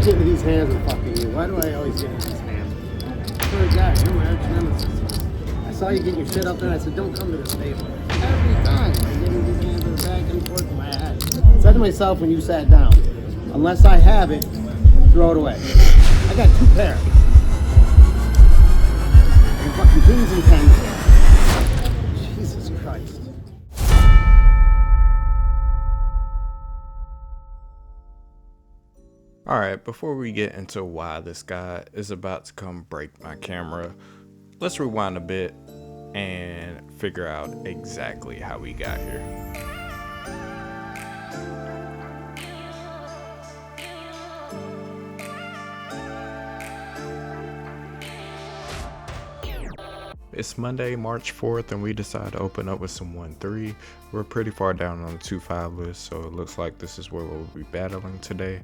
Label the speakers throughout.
Speaker 1: always get into these hands with fucking you? Why do I always get into these hands? You're a guy, you're my arch nemesis. I saw you get your shit up there and I said, don't come to this table. Every time I get into these hands that are back and forth in my head. I said to myself when you sat down, unless I have it, throw it away. I got 2 pairs. And fucking kings and tens. Jesus Christ.
Speaker 2: Alright, before we get into why this guy is about to come break my camera, let's rewind a bit and figure out exactly how we got here. It's Monday, March 4th, and we decided to open up with some 1-3. We're pretty far down on the 2-5 list, so it looks like this is where we'll be battling today.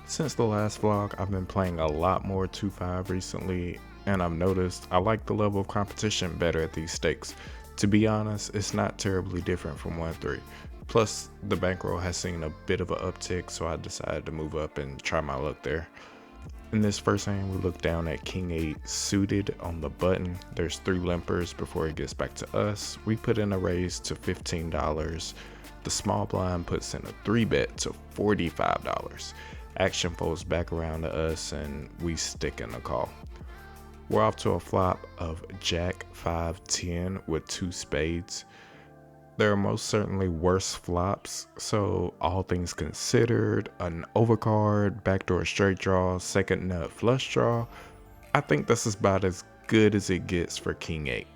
Speaker 2: Since the last vlog, I've been playing a lot more 2-5 recently, and I've noticed I like the level of competition better at these stakes. To be honest, it's not terribly different from 1-3. Plus, the bankroll has seen a bit of an uptick, so I decided to move up and try my luck there. In this first hand, we look down at King 8 suited on the button. There's 3 limpers before he gets back to us. We put in a raise to $15. The small blind puts in a 3-bet to $45. Action folds back around to us and we stick in the call. We're off to a flop of Jack 5-10 with 2 spades. There are most certainly worse flops, so all things considered, an overcard, backdoor straight draw, second nut flush draw, I think this is about as good as it gets for King 8.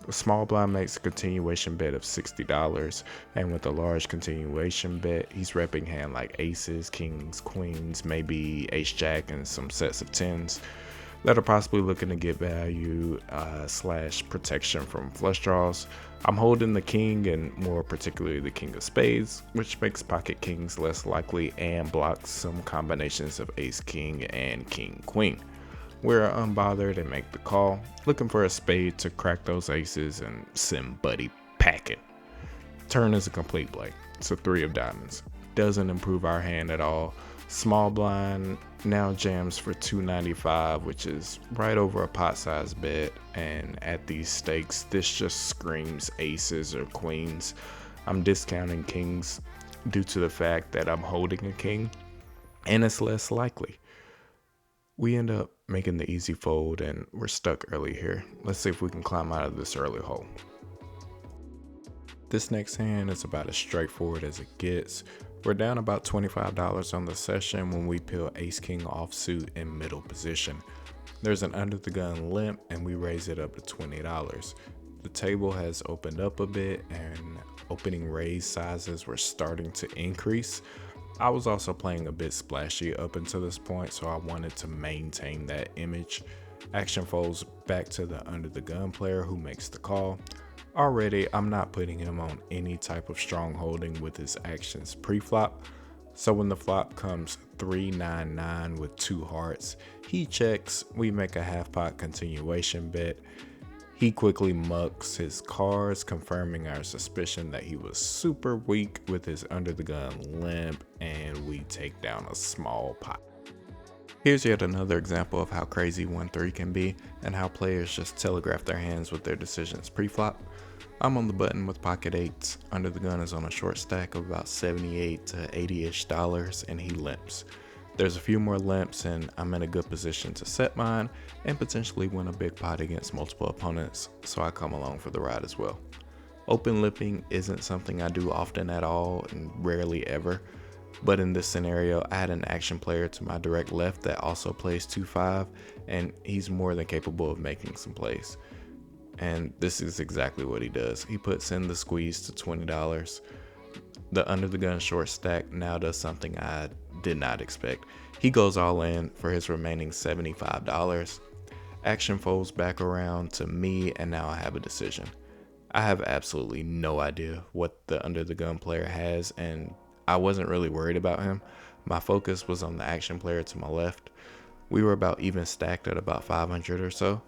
Speaker 2: The small blind makes a continuation bet of $60, and with a large continuation bet, he's repping hand like aces, kings, queens, maybe ace jack, and some sets of tens that are possibly looking to get value slash protection from flush draws. I'm holding the king and more particularly the king of spades, which makes pocket kings less likely and blocks some combinations of ace king and king queen. We're unbothered and make the call, looking for a spade to crack those aces and send buddy packing. Turn is a complete blank. It's a 3 of diamonds. Doesn't improve our hand at all. Small blind now jams for $2.95, which is right over a pot size bet, and at these stakes this just screams aces or queens. I'm discounting kings due to the fact that I'm holding a king and it's less likely. We end up making the easy fold and we're stuck early here. Let's see if we can climb out of this early hole. This next hand is about as straightforward as it gets. We're down about $25 on the session when we peel ace king offsuit in middle position. There's an under the gun limp and we raise it up to $20. The table has opened up a bit and opening raise sizes were starting to increase. I was also playing a bit splashy up until this point, so I wanted to maintain that image. Action folds back to the under the gun player who makes the call. Already, I'm not putting him on any type of strong holding with his actions pre-flop. So when the flop comes 3-9-9 with 2 hearts, he checks, we make a half pot continuation bet. He quickly mucks his cards, confirming our suspicion that he was super weak with his under the gun limp, and we take down a small pot. Here's yet another example of how crazy 1-3 can be and how players just telegraph their hands with their decisions pre-flop. I'm on the button with pocket 8s. Under the gun is on a short stack of about $78 to $80-ish, and he limps. There's a few more limps and I'm in a good position to set mine and potentially win a big pot against multiple opponents, so I come along for the ride as well. Open lipping isn't something I do often at all and rarely ever, but in this scenario I had an action player to my direct left that also plays 2-5 and he's more than capable of making some plays. And this is exactly what he does. He puts in the squeeze to $20. The under the gun short stack now does something I did not expect. He goes all in for his remaining $75. Action folds back around to me and now I have a decision. I have absolutely no idea what the under the gun player has and I wasn't really worried about him. My focus was on the action player to my left. We were about even stacked at about 500 or so,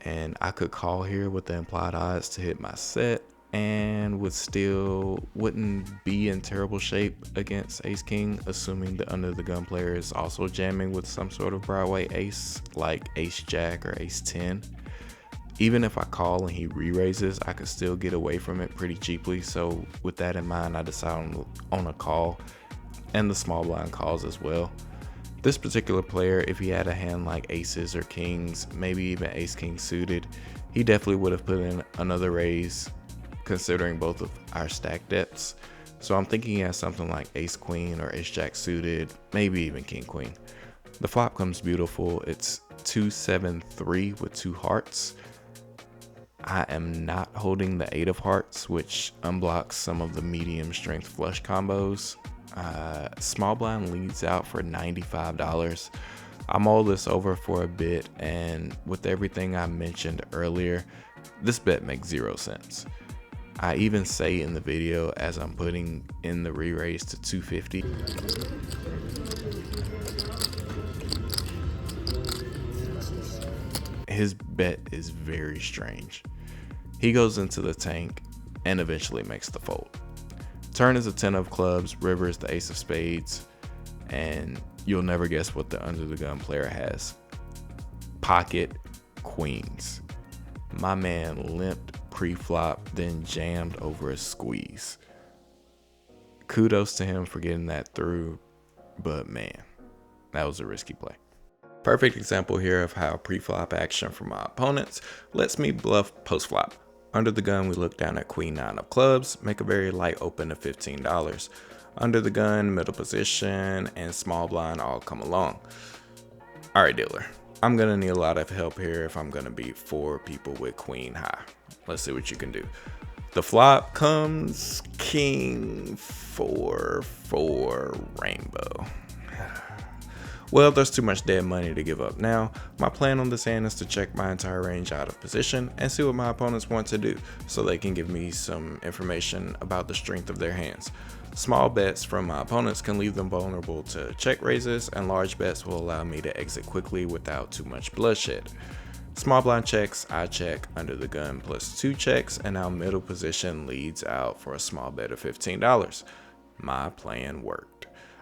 Speaker 2: and I could call here with the implied odds to hit my set, and wouldn't be in terrible shape against ace king, assuming the under the gun player is also jamming with some sort of Broadway ace like ace jack or ace 10. Even if I call and he re-raises, I could still get away from it pretty cheaply. So with that in mind, I decide on a call, and the small blind calls as well. This particular player, if he had a hand like aces or kings, maybe even ace king suited, he definitely would have put in another raise considering both of our stack depths. So I'm thinking he has something like ace queen or ace jack suited, maybe even king queen. The flop comes beautiful. It's 2-7-3 with 2 hearts. I am not holding the 8 of hearts, which unblocks some of the medium strength flush combos. Small blind leads out for $95. I mulled this over for a bit, and with everything I mentioned earlier, this bet makes 0 sense. I even say in the video as I'm putting in the re-raise to 250. His bet is very strange. He goes into the tank and eventually makes the fold. Turn is a 10 of clubs, river is the ace of spades, and you'll never guess what the under the gun player has. Pocket queens. My man limped pre-flop, then jammed over a squeeze. Kudos to him for getting that through, but man, that was a risky play. Perfect example here of how pre-flop action from my opponents lets me bluff post-flop. Under the gun, we look down at queen 9 of clubs, make a very light open of $15. Under the gun, middle position, and small blind all come along. All right, dealer, I'm gonna need a lot of help here if I'm gonna beat 4 people with queen high. Let's see what you can do. The flop comes king 4-4 rainbow. Well, there's too much dead money to give up now. My plan on this hand is to check my entire range out of position and see what my opponents want to do so they can give me some information about the strength of their hands. Small bets from my opponents can leave them vulnerable to check raises, and large bets will allow me to exit quickly without too much bloodshed. Small blind checks, I check, under the gun plus 2 checks, and now middle position leads out for a small bet of $15. My plan worked.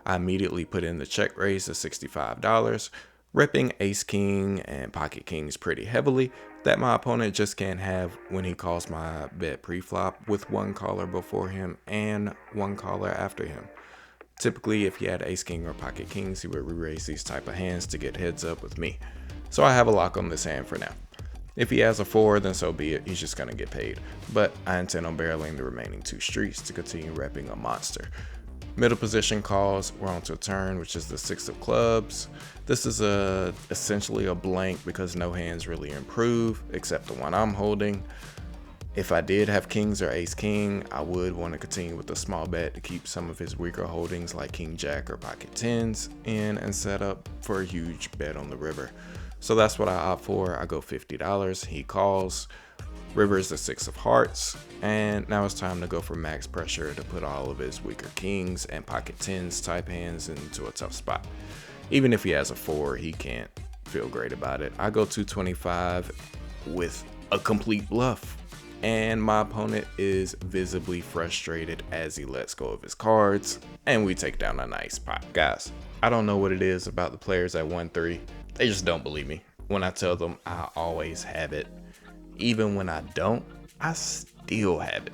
Speaker 2: I immediately put in the check raise of $65, ripping ace king and pocket kings pretty heavily that my opponent just can't have when he calls my bet pre-flop with 1 caller before him and 1 caller after him. Typically, if he had ace king or pocket kings, he would re-raise these type of hands to get heads up with me. So I have a lock on this hand for now. If he has a 4, then so be it, he's just gonna get paid. But I intend on barreling the remaining 2 streets to continue repping a monster. Middle position calls, we're on to a turn, which is the 6 of clubs. This is essentially a blank because no hands really improve except the one I'm holding. If I did have kings or ace king, I would want to continue with a small bet to keep some of his weaker holdings like king jack or pocket 10s in and set up for a huge bet on the river. So that's what I opt for. I go $50, he calls. River is the 6 of hearts, and now it's time to go for max pressure to put all of his weaker kings and pocket 10s type hands into a tough spot. Even if he has a 4, he can't feel great about it. I go 225 with a complete bluff, and my opponent is visibly frustrated as he lets go of his cards, and we take down a nice pot. Guys, I don't know what it is about the players at 1-3. They just don't believe me when I tell them I always have it. Even when I don't, I still have it.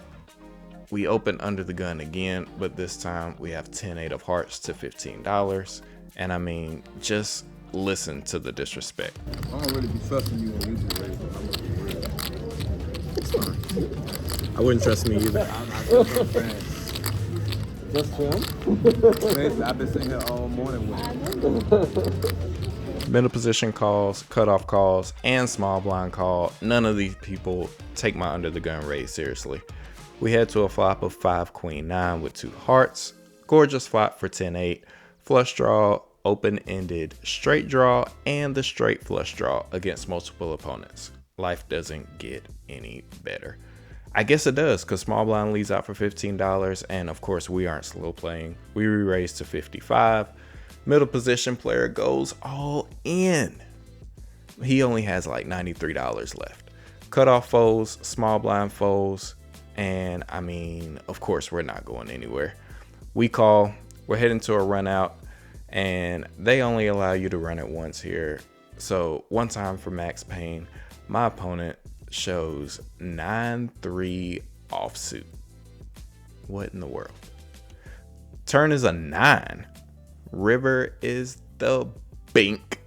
Speaker 2: We open under the gun again, but this time we have 10-8 of hearts to $15. And I mean, just listen to the disrespect.
Speaker 3: I don't really be trusting you when you do raise, but I'm gonna be real.
Speaker 1: It's fine.
Speaker 2: I wouldn't trust me either.
Speaker 3: I'm not trusting friends.
Speaker 1: Just him?
Speaker 3: I've been sitting here all morning with him.
Speaker 2: Middle position calls, cutoff calls, and small blind call. None of these people take my under the gun raise seriously. We head to a flop of 5 queen 9 with 2 hearts. Gorgeous flop for 10-8. Flush draw, open-ended straight draw, and the straight flush draw against multiple opponents. Life doesn't get any better. I guess it does, because small blind leads out for $15, and of course we aren't slow playing. We re-raise to 55. Middle position player goes all in. He only has like $93 left. Cutoff folds, small blind folds, And I mean, of course, we're not going anywhere. We call, we're heading to a run out, and they only allow you to run it once here. So one time for max pain, my opponent shows 9-3 offsuit. What in the world? Turn is a 9. River is the bink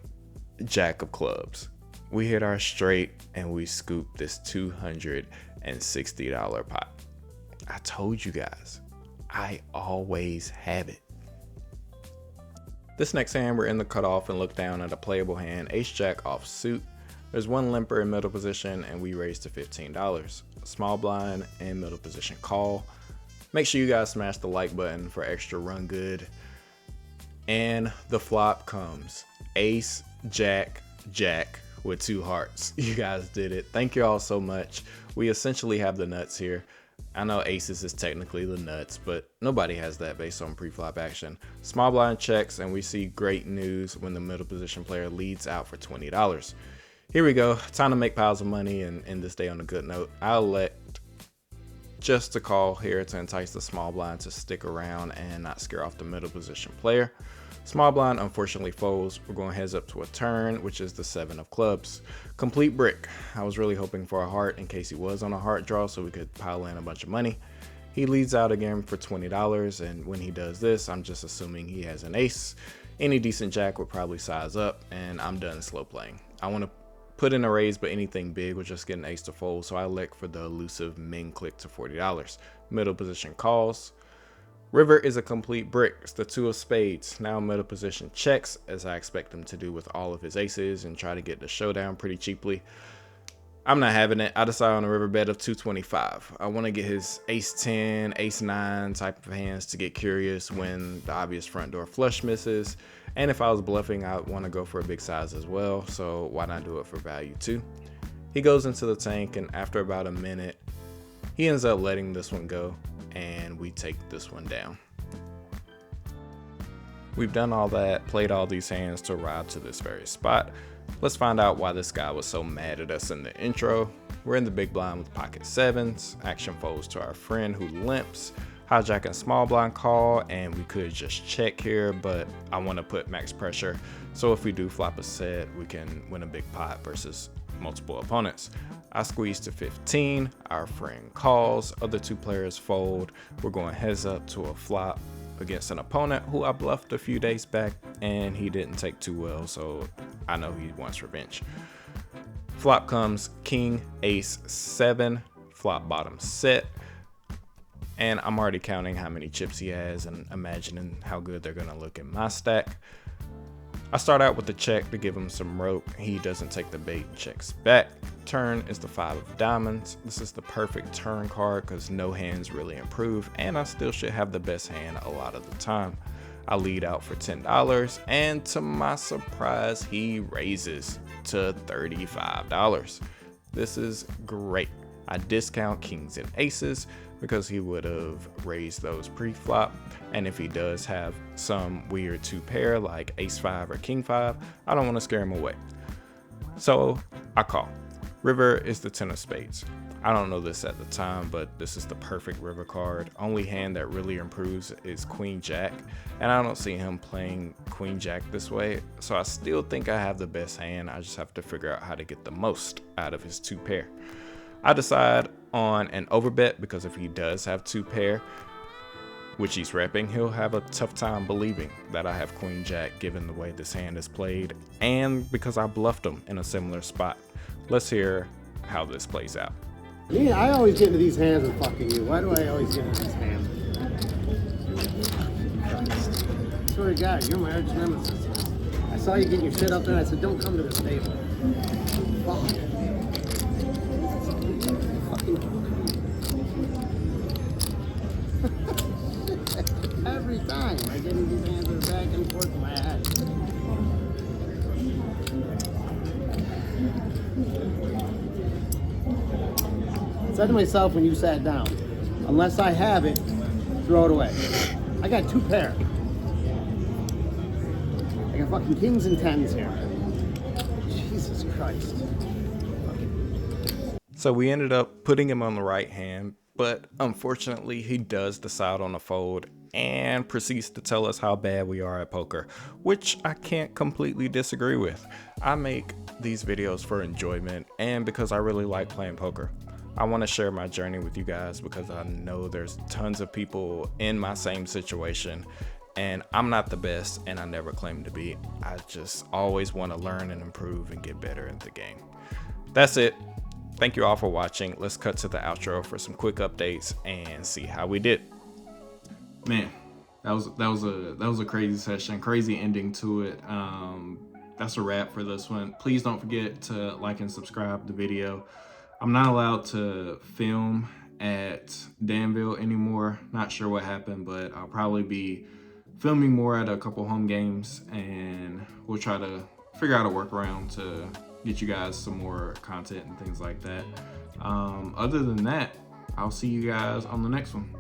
Speaker 2: jack of clubs. We hit our straight and we scoop this $260 pot. I told you guys, I always have it. This next hand, we're in the cutoff and look down at a playable hand, ace jack off suit. There's one limper in middle position and we raise to $15. Small blind and middle position call. Make sure you guys smash the like button for extra run good. And the flop comes ace, jack, jack with 2 hearts. You guys did it. Thank you all so much. We essentially have the nuts here. I know aces is technically the nuts, but nobody has that based on pre-flop action. Small blind checks, and we see great news when the middle position player leads out for $20. Here we go. Time to make piles of money and end this day on a good note. I'll elect just to call here to entice the small blind to stick around and not scare off the middle position player. Small blind unfortunately folds. We're going heads up to a turn, which is the 7 of clubs. Complete brick. I was really hoping for a heart in case he was on a heart draw so we could pile in a bunch of money. He leads out again for $20, and when he does this, I'm just assuming he has an ace. Any decent jack would probably size up, and I'm done slow playing. I want to put in a raise, but anything big would just get an ace to fold, so I elect for the elusive min click to $40. Middle position calls. River is a complete brick. It's the 2 of spades. Now middle position checks, as I expect him to do with all of his aces, and try to get the showdown pretty cheaply. I'm not having it. I decide on a river bet of 225. I want to get his ace 10, ace 9 type of hands to get curious when the obvious front door flush misses. And if I was bluffing, I want to go for a big size as well, so why not do it for value too? He goes into the tank, and after about a minute, he ends up letting this one go, and we take this one down. We've done all that, played all these hands to arrive to this very spot. Let's find out why this guy was so mad at us in the intro. We're in the big blind with pocket 7s. Action folds to our friend who limps. Hijack and small blind call, and we could just check here, but I want to put max pressure. So if we do flop a set, we can win a big pot versus multiple opponents. I squeeze to 15. Our friend calls. Other 2 players fold. We're going heads up to a flop against an opponent who I bluffed a few days back, and he didn't take too well, so I know he wants revenge. Flop comes king, ace, 7, flop bottom set, and I'm already counting how many chips he has and imagining how good they're gonna look in my stack. I start out with the check to give him some rope. He doesn't take the bait and checks back. Turn is the 5 of diamonds. This is the perfect turn card because no hands really improve, and I still should have the best hand a lot of the time. I lead out for $10, and to my surprise, he raises to $35. This is great. I discount kings and aces because he would have raised those pre-flop, and if he does have some weird 2 pair like ace 5 or king 5, I don't want to scare him away. So I call. River is the 10 of spades. I don't know this at the time, but this is the perfect river card. Only hand that really improves is queen jack, and I don't see him playing queen jack this way, so I still think I have the best hand. I just have to figure out how to get the most out of his 2 pair. I decide on an overbet because if he does have 2 pair, which he's repping, he'll have a tough time believing that I have queen jack given the way this hand is played, and because I bluffed him in a similar spot. Let's hear how this plays out.
Speaker 1: Yeah, I always get into these hands with fucking you. Why do I always get into these hands? I swear to God, you're my arch nemesis. I saw you getting your shit up there, and I said, don't come to this table. Fuck. Every time I get into these hands that are back and forth in my head. I said to myself when you sat down, unless I have it, throw it away. I got 2 pair. I got fucking kings and 10s here. Jesus Christ.
Speaker 2: So we ended up putting him on the right hand But unfortunately, he does decide on a fold and proceeds to tell us how bad we are at poker, which I can't completely disagree with. I make these videos for enjoyment and because I really like playing poker. I want to share my journey with you guys because I know there's tons of people in my same situation, and I'm not the best and I never claim to be. I just always want to learn and improve and get better at the game. That's it. Thank you all for watching. Let's cut to the outro for some quick updates and see how we did. Man, that was a crazy session, crazy ending to it. That's a wrap for this one. Please don't forget to like and subscribe to the video. I'm not allowed to film at Danville anymore. Not sure what happened, but I'll probably be filming more at a couple home games, and we'll try to figure out a workaround to get you guys some more content and things like that. Other than that, I'll see you guys on the next one.